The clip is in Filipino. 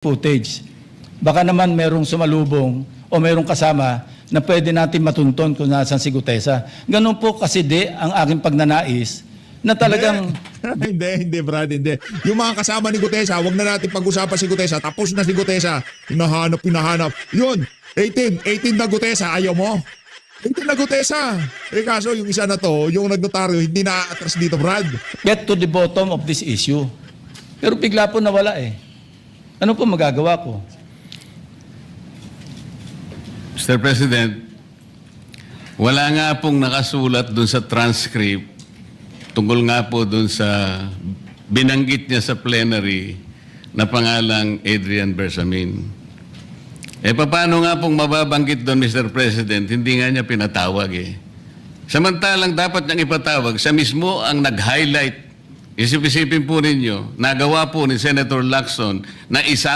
footage. Baka naman merong sumalubong o merong kasama na pwede natin matunton kung nasan si Gutesa. Ganun po kasi ang aking pagnanais na talagang... Hindi, Brad, hindi. Yung mga kasama ni Gutesa, wag na natin pag-usapan si Gutesa. Tapos na si Gutesa. Hinahanap. Yun, 18 na Gutesa, ayaw mo? 18 na Gutesa. Kaso yung isa na to, yung nagnotaryo, hindi na-atras dito, Brad. Get to the bottom of this issue. Pero bigla po nawala eh. Ano po magagawa ko? Mr. President, wala nga pong nakasulat dun sa transcript tungkol nga po dun sa binanggit niya sa plenary na pangalang Adrian Bersamin. Paano nga pong mababanggit doon, Mr. President? Hindi nga niya pinatawag eh. Samantalang dapat niyang ipatawag, siya mismo ang nag-highlight. Isip-isipin po ninyo, nagawa po ni Senator Lacson na isa